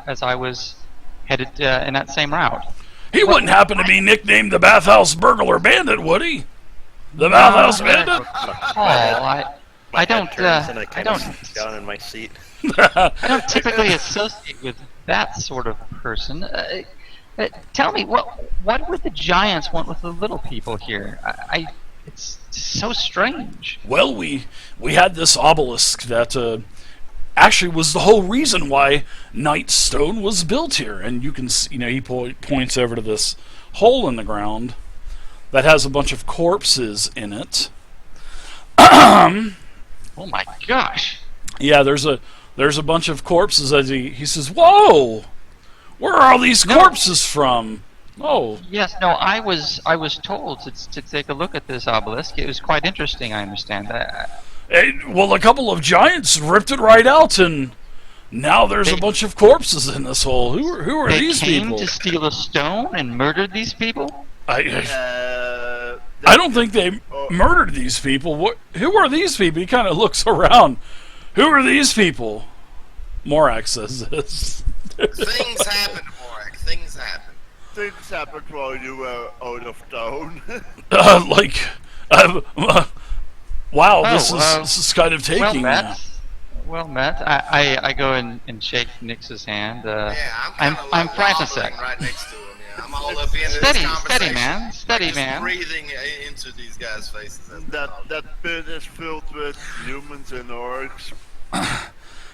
as I was headed in that same route. He wouldn't happen to be nicknamed the Bathhouse Burglar Bandit, would he? The Bathhouse Bandit? I don't down in my seat. I don't typically associate with that sort of person. Tell me, what would the giants want with the little people here? It's so strange. Well, we had this obelisk that actually was the whole reason why Nightstone was built here. And you can see, he points over to this hole in the ground that has a bunch of corpses in it. Oh my gosh! Yeah, there's a bunch of corpses. As he says, "Whoa, where are all these corpses from?" Oh, yes, no, I was told to take a look at this obelisk. It was quite interesting. I understand that. Well, a couple of giants ripped it right out, and now there's a bunch of corpses in this hole. Who are these people? They came to steal a stone and murdered these people? I don't think they murdered these people. Who are these people? He kind of looks around. Who are these people? Morak says this. Things happen, Morak. Things happen. Things happened while you were out of town. Wow, this is kind of taking. Well, Matt, I go and shake Nix's hand. I'm Frantisek. Right next to him. Yeah, I'm all up into this conversation. Steady, man. Breathing into these guys' faces. That pit is filled with humans and orcs.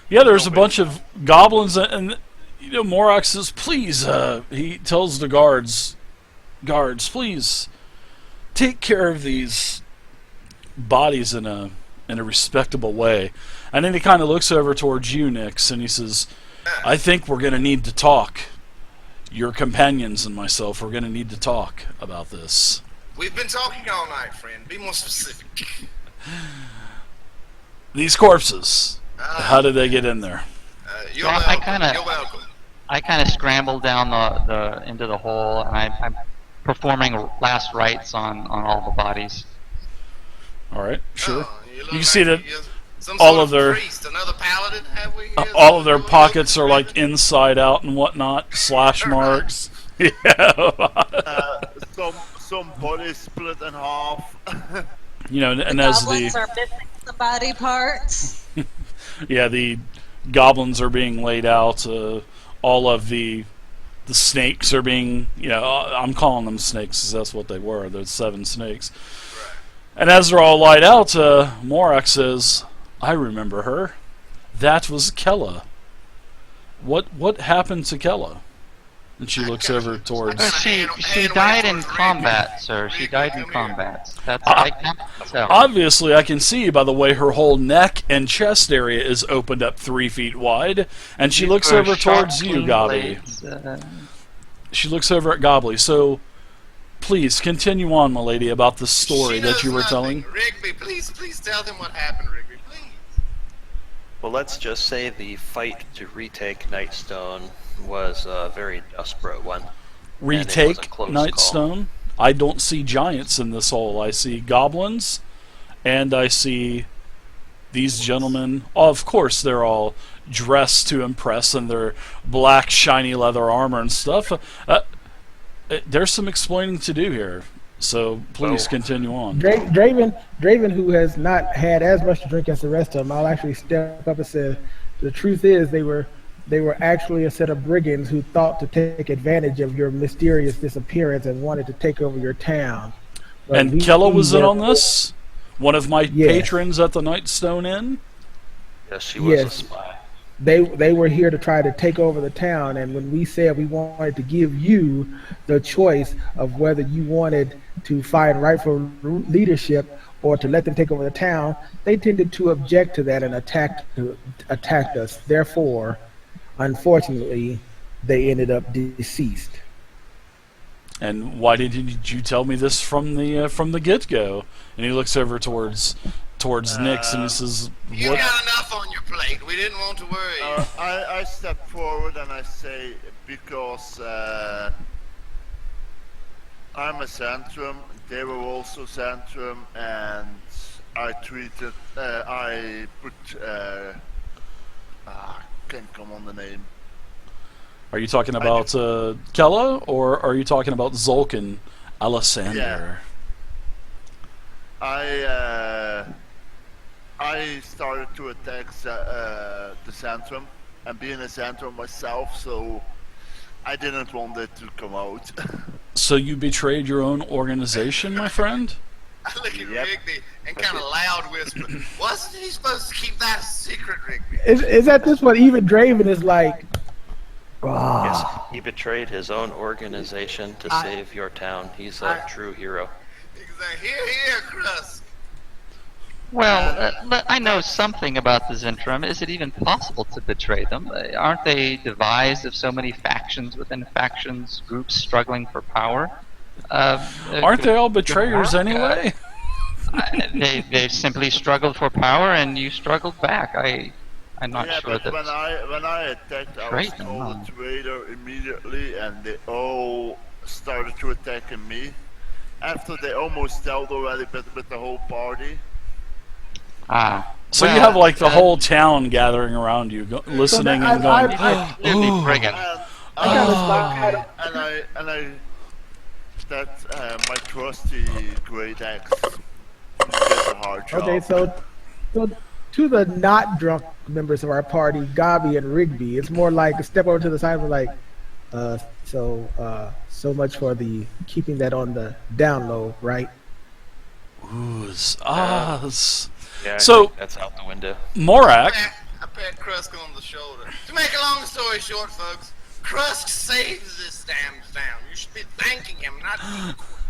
Yeah, there's a bunch of goblins, and Morak says, "Please," he tells the guards, please take care of these bodies in a respectable way. And then he kind of looks over towards you, Nix, and he says, "I think we're going to need to talk. Your companions and myself are going to need to talk about this." We've been talking all night, friend. Be more specific. These corpses, how did they get in there? You're welcome. I kind of scramble down the into the hole, and I'm performing last rites on all the bodies. All right, sure. You see that all of their priest, another paladin, have we? All of their pockets are like inside out and whatnot, slash marks. Yeah. Some bodies split in half. And as goblins are missing the body parts. Yeah, the goblins are being laid out. All of the snakes are being, I'm calling them snakes because that's what they were. There's 7 snakes. Right. And as they're all laid out, Morak says, "I remember her. That was Kella. What happened to Kella?" And she looks over towards... She died in combat, sir. She died in combat. That's I can't tell. Obviously, I can see by the way her whole neck and chest area is opened up 3 feet wide. And she looks over towards you, Gobby. She looks over at Gobbly. So, please, continue on, my lady, about the story that you were telling. Rigby, please tell them what happened, Rigby, please. Well, let's just say the fight to retake Nightstone was a very desperate one. Retake Nightstone? I don't see giants in this hole. I see goblins, and I see these gentlemen. Oh, of course, they're all dressed to impress in their black, shiny leather armor and stuff. There's some explaining to do here, so please continue on. Draven, who has not had as much to drink as the rest of them, I'll actually step up and say, the truth is they were actually a set of brigands who thought to take advantage of your mysterious disappearance and wanted to take over your town. But and Kella was in on this? One of my patrons at the Nightstone Inn? Yes, she was a spy. They were here to try to take over the town, and when we said we wanted to give you the choice of whether you wanted to fight rightful leadership or to let them take over the town, they tended to object to that and attacked us. Therefore, unfortunately, they ended up deceased. And why didn't you tell me this from the get-go? And he looks over towards Nix and he says, "What?" You got enough on your plate. We didn't want to worry you. I step forward and I say, because I'm a Centrum, they were also Centrum, and I put can't come on the name. Are you talking about Kella, or are you talking about Zulkin Alessander? Yeah. I started to attack the Centrum, and being a Centrum myself, so I didn't want it to come out. So you betrayed your own organization, my friend? I look at Yep. Rigby and kind of loud whisper, wasn't he supposed to keep that a secret, Rigby? Is that this what even Draven is like? Yes, he betrayed his own organization to save your town. He's a true hero. Exactly. Here, Krusk. Well, I know something about the Zentrum. Is it even possible to betray them? Aren't they devised of so many factions within factions, groups struggling for power? Aren't they all betrayers anyway? They simply struggled for power, and you struggled back. I'm not Yeah, sure but that. when I attacked, I was Betrayed them, called huh? a traitor immediately, and they all started to attack me. After they almost dealt already with the whole party. So you have like the whole town gathering around you, listening and going. Clearly brigand. That's my trusty great axe did a hard job. Okay, so to the not drunk members of our party, Gabi and Rigby, it's more like a step over to the side and like, so much for the keeping that on the down low, right? Yeah, I So- think that's out the window. Morak, I pat Krusk on the shoulder. To make a long story short, folks, Krusk saves this damn town. You should be thanking him, not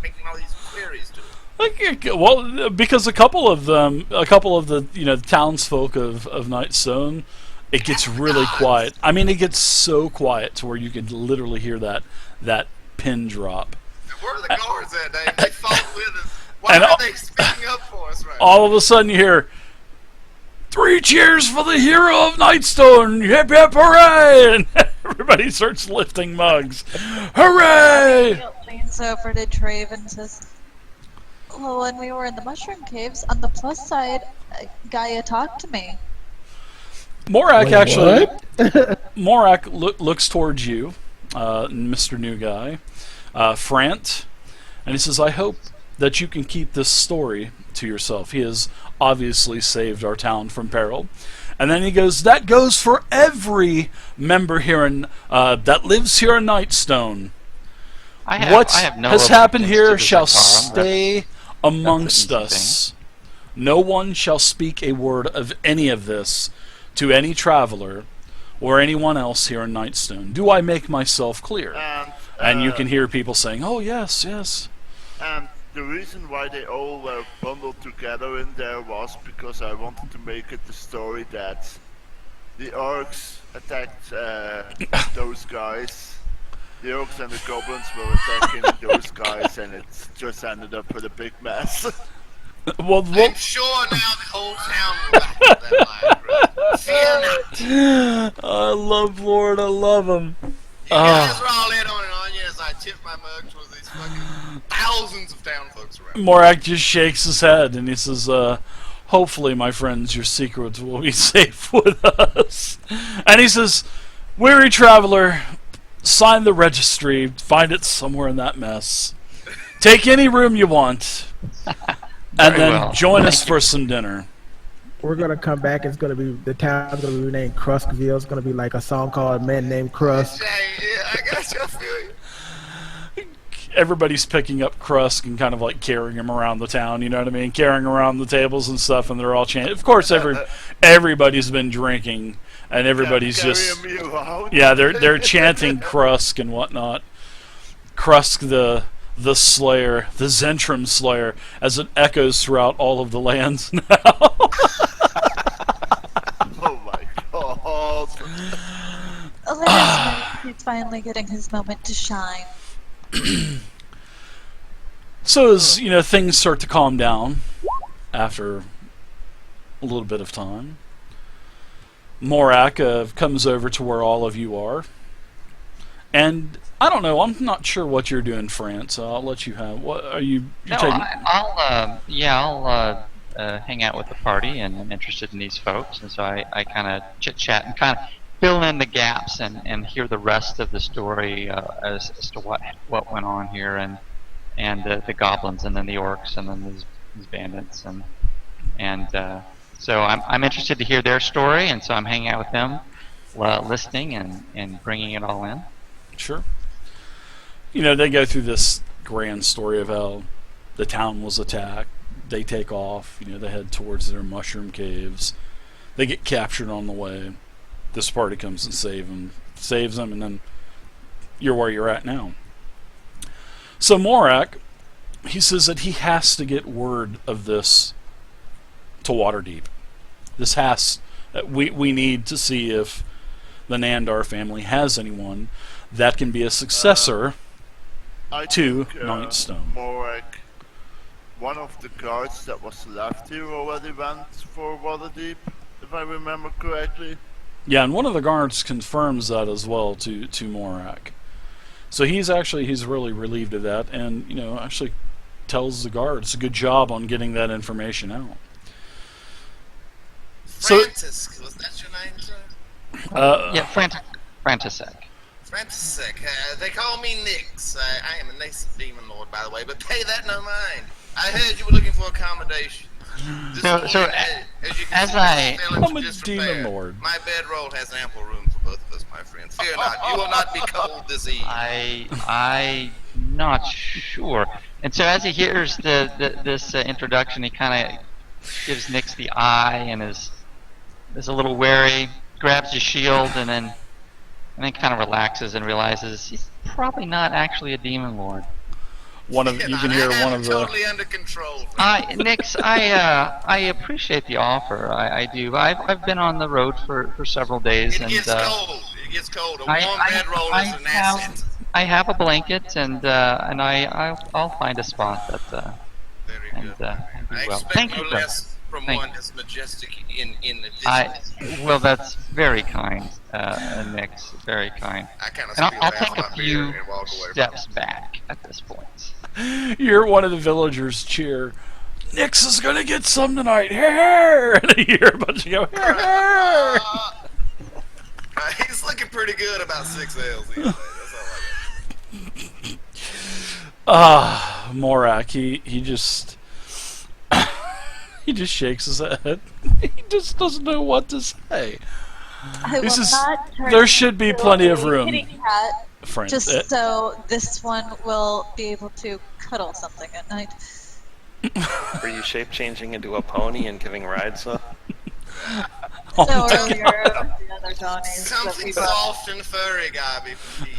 making all these queries to him. well, because a couple of the townsfolk of Nightstone, it gets really quiet. I mean, it gets so quiet to where you can literally hear that pin drop. Where are the guards at, Dave? They fought with us. Why And aren't they speaking up for us right now? All of a sudden, you hear 3 cheers for the hero of Nightstone! Hip hip hooray! And everybody starts lifting mugs. Hooray! Leans over to Drave and says, well, when we were in the Mushroom Caves, on the plus side, Gaia talked to me. Morak Wait, actually. what? Morak looks towards you, Mr. New Guy, Frant, and he says, I hope that you can keep this story to yourself. He has obviously saved our town from peril. And then he goes, that goes for every member here that lives here in Nightstone. What I have no has happened objections to here the shall Zephyros. stay amongst easy us. No one shall speak a word of any of this to any traveler or anyone else here in Nightstone. Do I make myself clear? And you can hear people saying, oh, yes, yes. And the reason why they all were bundled together in there was because I wanted to make it the story that the orcs attacked those guys. The orcs and the goblins were attacking those guys, and it just ended up with a big mess. Well, I'm sure now the whole town will back up that line, Fear not. I love Lord, I love him. You guys are all in on it, on you as I tip my mug towards these fucking thousands of town folks around. Morak just shakes his head and he says, hopefully, my friends, your secrets will be safe with us. And he says, weary traveler, sign the registry, find it somewhere in that mess. Take any room you want, and then join us for some dinner. We're gonna come back. It's gonna be the town's gonna be renamed Kruskville. It's gonna be like a song called "Man Named Krust." Yeah, I got you. I feel you. Everybody's picking up Krusk and kind of like carrying him around the town, you know what I mean? Carrying around the tables and stuff, and they're all chanting. Of course, everybody's been drinking, and everybody's just they're chanting Krusk and whatnot. Krusk the Slayer, the Zentrum Slayer, as it echoes throughout all of the lands now. Oh my god! He's finally getting his moment to shine. So as things start to calm down after a little bit of time, Morak comes over to where all of you are, and I don't know. I'm not sure what you're doing, France. So I'll let you have. What are you? No, taking... I'll hang out with the party, and I'm interested in these folks, and so I kind of chit chat and kind of fill in the gaps and hear the rest of the story as to what went on here, and the goblins, and then the orcs, and then these bandits, and so I'm interested to hear their story, and so I'm hanging out with them, listening and bringing it all in. Sure. They go through this grand story of how the town was attacked. They take off. They head towards their mushroom caves. They get captured on the way. This party comes and saves them, and then you're where you're at now. So Morak, he says that he has to get word of this to Waterdeep. This has... We need to see if the Nandar family has anyone that can be a successor to Nightstone. Morak, one of the guards that was left here already went for Waterdeep, if I remember correctly. Yeah, and one of the guards confirms that as well to Morak. So he's really relieved of that, and actually tells the guards, good job on getting that information out. Francis, was that your name, sir? Yeah, Frantisek. Frantisek. They call me Nyx. I am a nice demon lord, by the way, but pay that no mind. I heard you were looking for accommodation. So as you can as see, I- this village I'm a is demon disrepair. lord. My bedroll has ample room for both of us, my friend. Fear not, you will not be cold this evening. I'm not sure. And so as he hears this introduction, he kind of gives Nyx the eye and is a little wary, grabs his shield, and then kind of relaxes and realizes he's probably not actually a demon lord. You can hear I have one it of the... totally under control. Nyx, I appreciate the offer. I do. I've been on the road for several days, It and gets cold. It gets cold. A warm I bedroll is an asset. I have a blanket, and I'll find a spot that Very and good. do I well. expect Thank no you, less from Thank one as majestic in the distance. well, that's very kind, Nyx. Very kind. I kind of And spill I'll down take a my beer few and walk away from steps back at this point. You hear one of the villagers cheer, Nyx is gonna get some tonight, here! And you hear a bunch of go, here! He's looking pretty good about 6 L's these days. That's all I got. Morak, he just... he just shakes his head. He just doesn't know what to say. I will This is- not turn there should be into plenty a of room. kitty cat Friend, just so this one will be able to cuddle something at night. Were you shape changing into a pony and giving rides up? Oh So my earlier with the other Donnies that Something we brought. soft and furry, Gabby, please.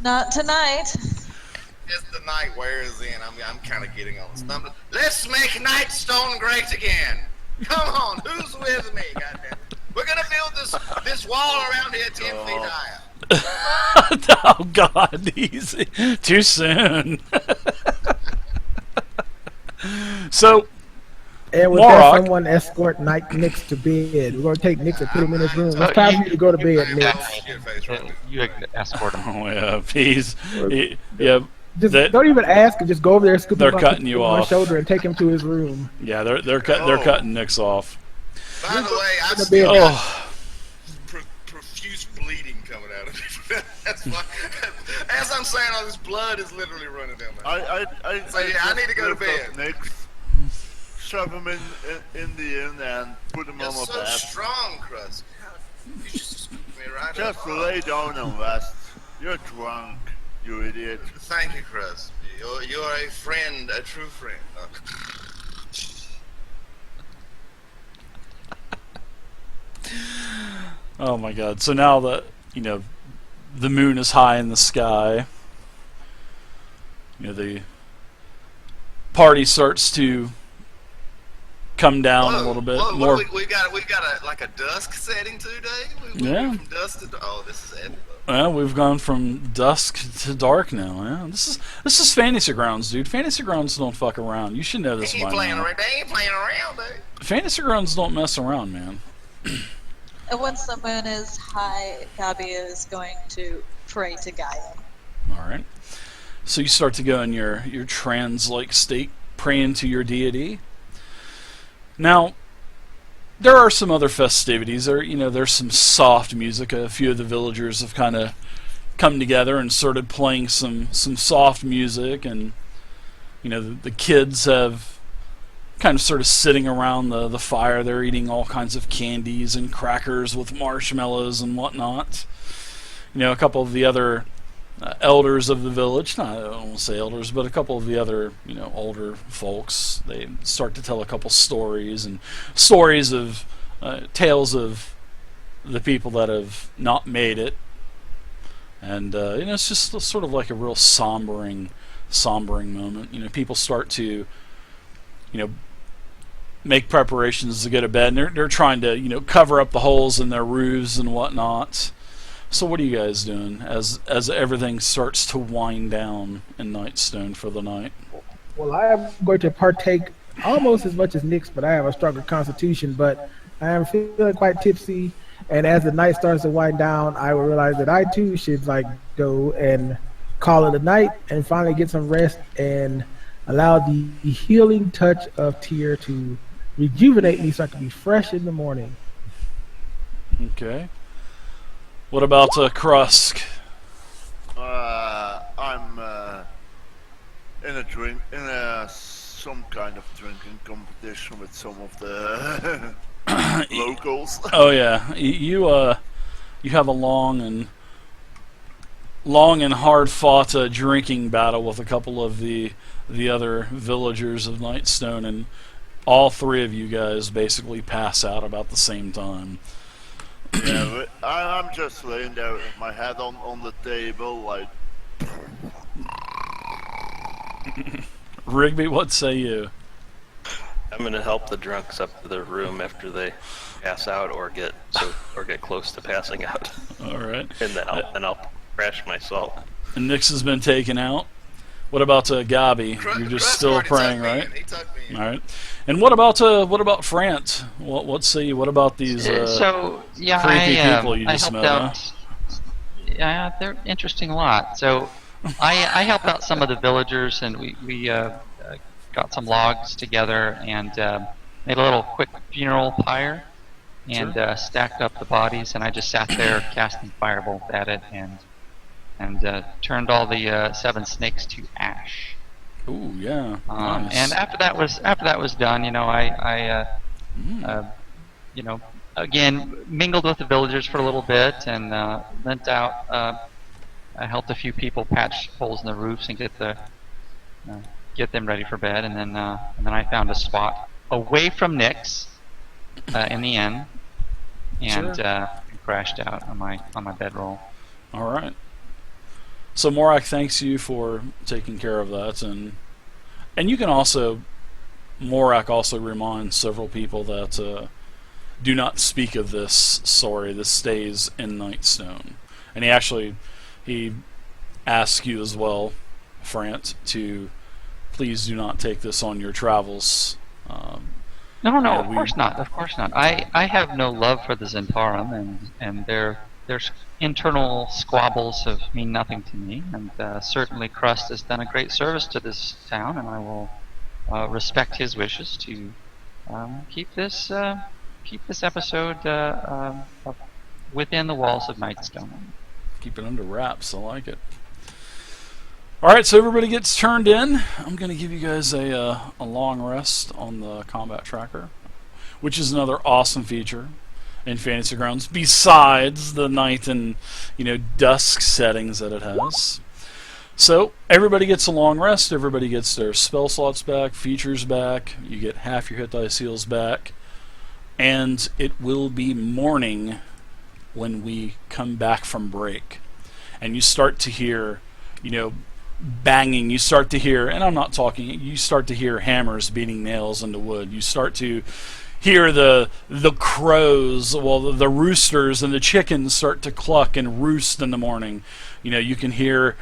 Not tonight. As the night wears in, I'm kind of getting on the stumble. Let's make Nightstone great again. Come on, who's with me? Goddamn. We're gonna build this wall around here 10 feet higher. Oh God, easy. Too soon. So, And with Morak. that, someone escort Nyx to bed. We're going to take Nyx and put him in his room. It's time for you to go to bed, Nyx. You escort him. oh yeah, please. Yeah, Just That- don't even ask him. Just go over there, scoop They're him up, cutting put you him on off. his shoulder, and take him to his room. yeah, they're cutting Nyx off. By the way, I've the still bed. got Oh, profuse bleeding coming out of me. That's why. As I'm saying all this, blood is literally running down my I yeah, I need to go to bed. Next, shove him in the inn and put him You're on a so bed. strong, Crust. You just scoop me right Just up. lay down and rest. You're drunk, you idiot. Thank you, Crust. You're a friend, a true friend. oh my God! So now that the moon is high in the sky, the party starts to come down a little bit more. We got a dusk setting today. We Yeah. went from dusk to this is epic. Well, we've gone from dusk to dark now. Yeah, this is Fantasy Grounds, dude. Fantasy Grounds don't fuck around. You should know this They by ain't playing now. around. They ain't playing around, dude. Fantasy Grounds don't mess around, man. And once the moon is high, Gabi is going to pray to Gaia. All right. So you start to go in your trance-like state, praying to your deity. Now, there are some other festivities. There's some soft music. A few of the villagers have kind of come together and started playing some soft music, and the kids have kind of sort of sitting around the fire. They're eating all kinds of candies and crackers with marshmallows and whatnot. A couple of the other elders of the village, I don't want to say elders, but a couple of the other, older folks, they start to tell a couple stories, and stories of tales of the people that have not made it. And it's just sort of like a real sombering moment. People start to make preparations to go to bed, and they're trying to cover up the holes in their roofs and whatnot. So what are you guys doing as everything starts to wind down in Nightstone for the night? Well, I am going to partake almost as much as Nick's, but I have a stronger constitution. But I am feeling quite tipsy, and as the night starts to wind down, I will realize that I too should go and call it a night and finally get some rest and allow the healing touch of Tyr to rejuvenate me so I can be fresh in the morning. Okay. What about Krusk? I'm in some kind of drinking competition with some of the locals. Oh yeah, you have a long and hard fought drinking battle with a couple of the other villagers of Nightstone, and all three of you guys basically pass out about the same time. Yeah, but I'm just laying there with my head on the table, like. Rigby, what say you? I'm gonna help the drunks up to their room after they pass out or get close to passing out. All right. And then I'll crash my salt. And Nyx has been taken out. What about Gabi? You're just still praying, right? He tucked me in. All right. And what about Frant? What say you? What about these creepy people you I just helped met? out. Yeah, they're interesting a lot. So I helped out some of the villagers, and we got some logs together and made a little quick funeral pyre and stacked up the bodies, and I just sat there casting firebolt at it and turned all the 7 snakes to ash. Ooh, yeah. Nice. And after that was done, I again mingled with the villagers for a little bit and lent out. I helped a few people patch holes in the roofs and get them ready for bed, and then I found a spot away from Nyx in the inn and crashed out on my bedroll. All right. So Morak thanks you for taking care of that, and you can also, Morak also reminds several people that do not speak of this. This stays in Nightstone, and he asks you as well, Frant, to please do not take this on your travels. No, of course not. Of course not. I have no love for the Zentarum, and their internal squabbles mean nothing to me. And certainly Crust has done a great service to this town, and I will respect his wishes to keep this episode within the walls of Nightstone. Keep it under wraps. I like it. Alright, so everybody gets turned in. I'm going to give you guys a long rest on the combat tracker, which is another awesome feature in Fantasy Grounds, besides the night and dusk settings that it has. So everybody gets a long rest. Everybody gets their spell slots back, features back. You get half your hit dice heals back, and it will be morning when we come back from break, and you start to hear, banging. You start to hear, and I'm not talking, you start to hear hammers beating nails into wood. You start to hear the crows, the roosters and the chickens start to cluck and roost in the morning. You can hear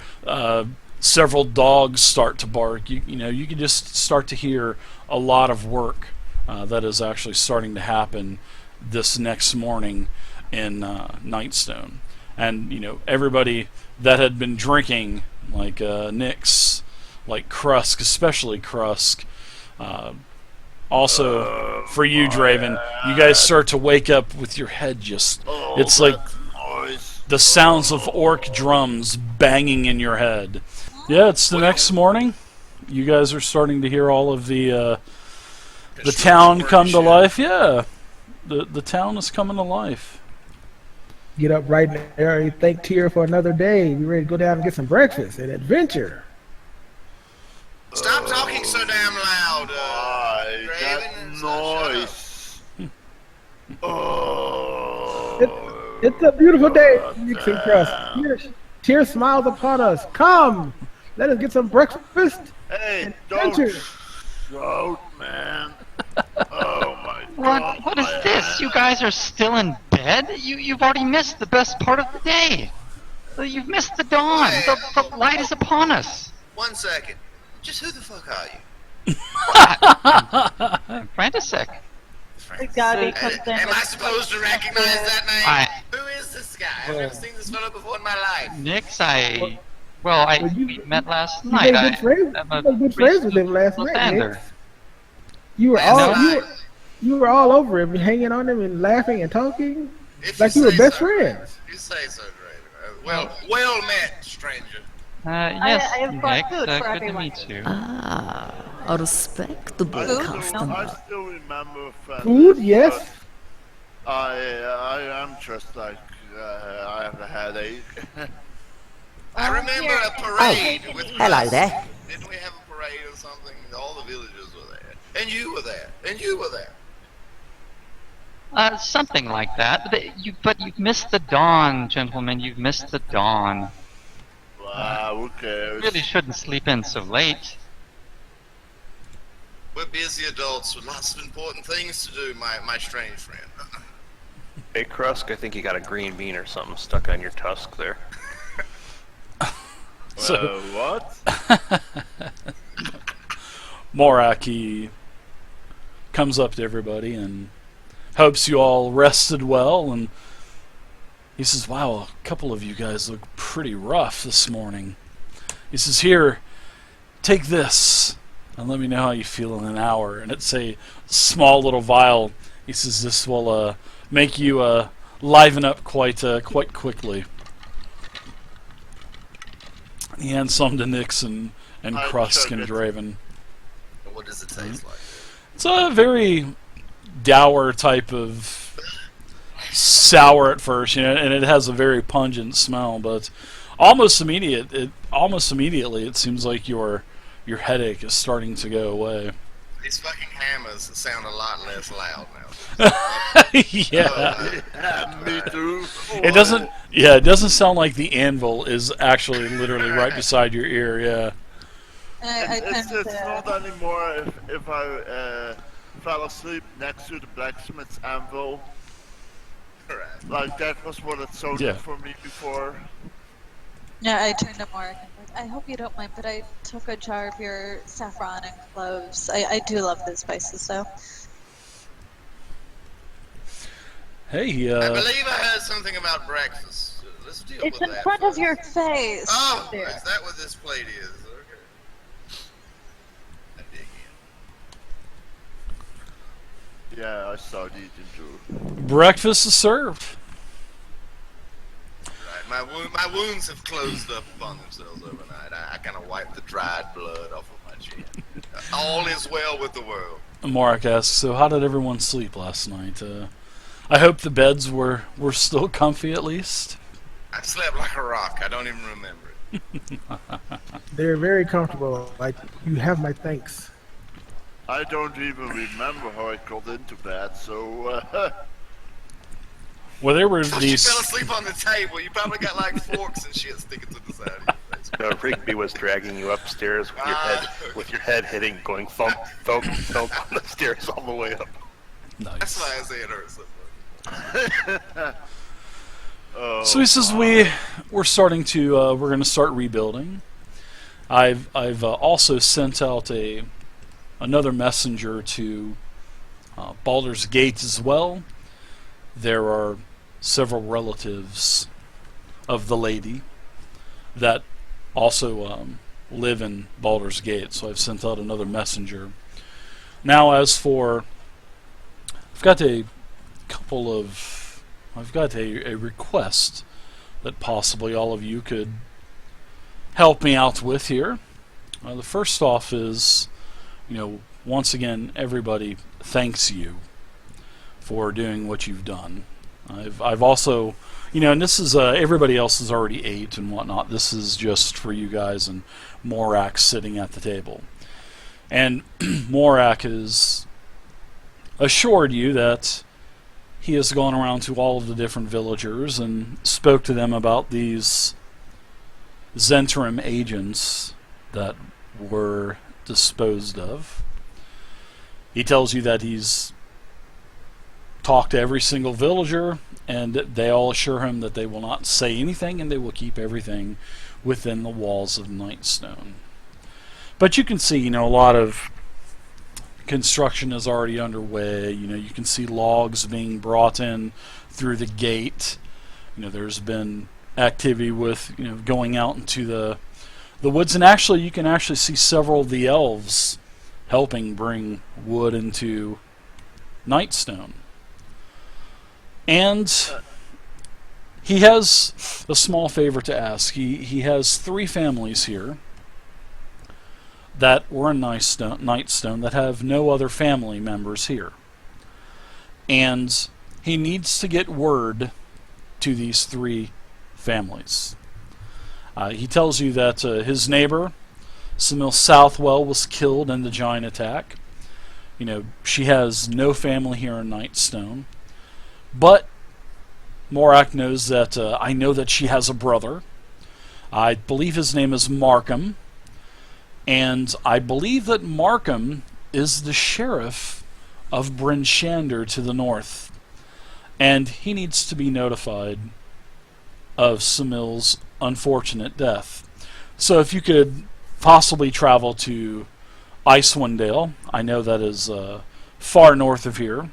several dogs start to bark. You can just start to hear a lot of work that is actually starting to happen this next morning in Nightstone. And everybody that had been drinking, like Nyx, like Krusk, especially Krusk, Also, for you, Draven, you guys start to wake up with your head just... It's like the sounds of orc drums banging in your head. Yeah, it's the next morning. You guys are starting to hear all of the town come to life. Yeah, the town is coming to life. Get up right there, thank Tyr for another day. We ready to go down and get some breakfast and adventure. Stop talking so damn loud, Why that Draven, and shut up. noise? It's a beautiful day, Nix and Crust. Tyr smiles upon us. Come, let us get some breakfast. Hey, and don't adventure. shout, man. Oh my god. What is this? You guys are still in bed? You've already missed the best part of the day. You've missed the dawn. The light is upon us. 1 second. Just who the fuck are you? I'm Frantisek. The Gabi comes in. Am I with supposed to recognize that name? I- Who is this guy? I've never seen this fellow before in my life. Nix, we met last You night. made good friends. I'm You made good friends with him last night, Sander. Nix. You were you were all over him, hanging on him and laughing and talking If like you were say best so. friends. You say so, Draven. Well met, stranger. Yes, I have brought Nix, food for good to everyone. meet you. A respectable customer. I still remember Food, yes. I am just like I have a headache. I remember here. a parade with Hello us. there. Didn't we have a parade or something? All the villagers were there. And you were there. And you were there. Something like that. But you've missed the dawn, gentlemen. You've missed the dawn. Wow, who You cares? really shouldn't sleep in so late. We're busy adults with lots of important things to do, my strange friend. Hey, Krusk, I think you got a green bean or something stuck on your tusk there. So, What? Morak, he comes up to everybody and hopes you all rested well, and he says, wow, a couple of you guys look pretty rough this morning. He says, here, take this, and let me know how you feel in an hour. And it's a small little vial. He says, this will make you liven up quite quickly. He hands some to Nix and I Krusk chug and it. Draven. What does it taste like? It's a very dour type of sour at first, you know, and it has a very pungent smell, but almost immediately it seems like your headache is starting to go away. These fucking hammers sound a lot less loud now. Yeah. Me too. It doesn't sound like the anvil is actually literally right beside your ear, yeah. And I It's tend not to. anymore if I fell asleep next to the blacksmith's anvil. Right. Like that was what it sounded Yeah. for me before. Yeah, I turned to Mark and was, I hope you don't mind, but I took a jar of your saffron and cloves. I do love the spices, so. Hey, I believe I heard something about breakfast. Let's deal It's with in that front of first. your face. Oh, There. is that what this plate is? Okay. I dig in. Yeah, I started eating too. breakfast is served. Right. My wounds have closed up upon themselves overnight. I kind of wiped the dried blood off of my chin. All is well with the world. Mark asks, so how did everyone sleep last night? I hope the beds were still comfy at least. I slept like a rock. I don't even remember it. They're very comfortable. Like, you have my thanks. I don't even remember how I got into bed, so Well, there were You fell these... asleep on the table. You probably got like forks and shit sticking to the side of your face. No, Rigby was dragging you upstairs with your head hitting, going thump, thump, thump on the stairs all the way up. Nice. That's why I say it hurts so much. oh, So he says we're starting to we're going to start rebuilding. I've also sent out another messenger to Baldur's Gate as well. There are several relatives of the lady that also live in Baldur's Gate, so I've sent out another messenger. Now, as for, I've got a couple of, I've got a request that possibly all of you could help me out with here. The first off is, once again, everybody thanks you for doing what you've done. I've also, and this is everybody else has already ate and whatnot. This is just for you guys and Morak sitting at the table. And Morak has assured you that he has gone around to all of the different villagers and spoke to them about these Zentrum agents that were disposed of. He tells you that he's talked to every single villager, and they all assure him that they will not say anything and they will keep everything within the walls of Nightstone. But you can see, a lot of construction is already underway. You can see logs being brought in through the gate. There's been activity with, going out into the woods, and actually you can actually see several of the elves helping bring wood into Nightstone. And he has a small favor to ask. He has 3 families here that were in Nightstone that have no other family members here. And he needs to get word to these 3 families. He tells you that his neighbor, Samil Southwell, was killed in the giant attack. She has no family here in Nightstone. But Morak knows that I know that she has a brother. I believe his name is Markham. And I believe that Markham is the sheriff of Bryn Shander to the north. And he needs to be notified of Samil's unfortunate death. So if you could possibly travel to Icewind Dale, I know that is far north of here.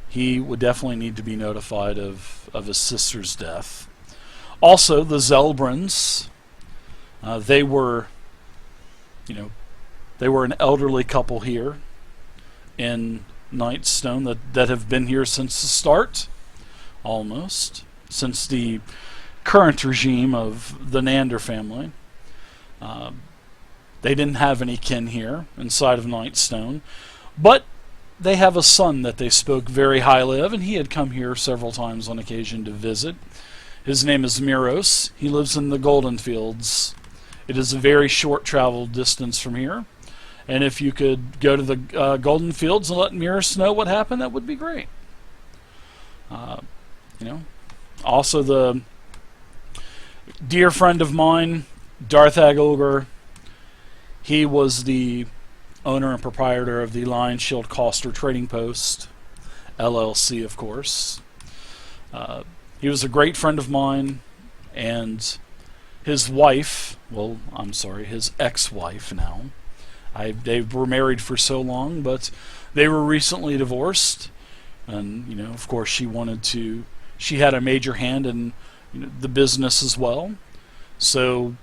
He would definitely need to be notified of his sister's death. Also, the Zelbrins, they were an elderly couple here in Nightstone that have been here since the start, almost, since the current regime of the Nander family. They didn't have any kin here inside of Nightstone, but they have a son that they spoke very highly of, and he had come here several times on occasion to visit. His name is Miros. He lives in the Golden Fields. It is a very short travel distance from here, and if you could go to the Golden Fields and let Miros know what happened, that would be great. Also the dear friend of mine, Darthag Ogre, he was the owner and proprietor of the Lion Shield Coster Trading Post, LLC, of course. He was a great friend of mine, and his wife, his ex-wife now. They were married for so long, but they were recently divorced, and of course she had a major hand in the business as well. So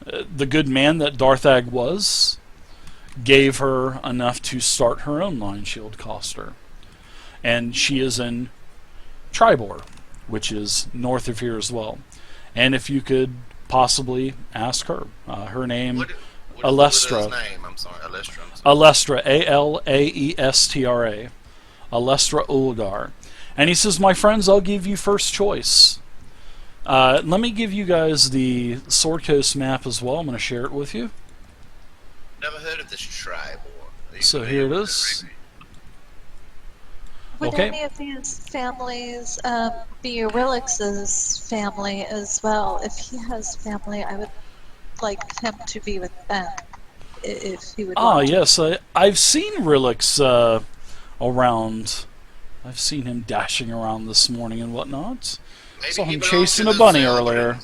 the good man that Darthag was gave her enough to start her own Lion Shield Coster. And she is in Tribor, which is north of here as well. And if you could possibly ask her, her name, What Alestra. is his name? I'm sorry, Alestra. Alestra, Alaestra, Alestra Ulgar. And he says, my friends, I'll give you first choice. Let me give you guys the Sword Coast map as well. I'm going to share it with you. Never heard of this tribe. So here it is. Would Okay. any of these families be Relix's family as well? If he has family, I would like him to be with them. If he would want to. Yes. I've seen Relix around. I've seen him dashing around this morning and whatnot. Maybe Saw he him belonged chasing to a the bunny Zelbrins. earlier.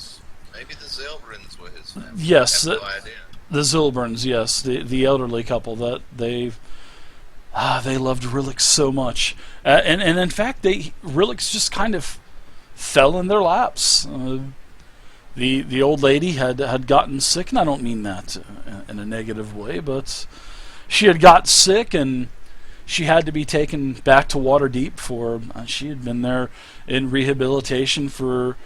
Maybe the Zelbrins were his family. Yes, I have no idea. the Zilbrins, yes, the elderly couple that they loved Relix so much, and in fact, Relix just kind of fell in their laps. The old lady had gotten sick, and I don't mean that in a negative way, but she had got sick and she had to be taken back to Waterdeep for she had been there in rehabilitation for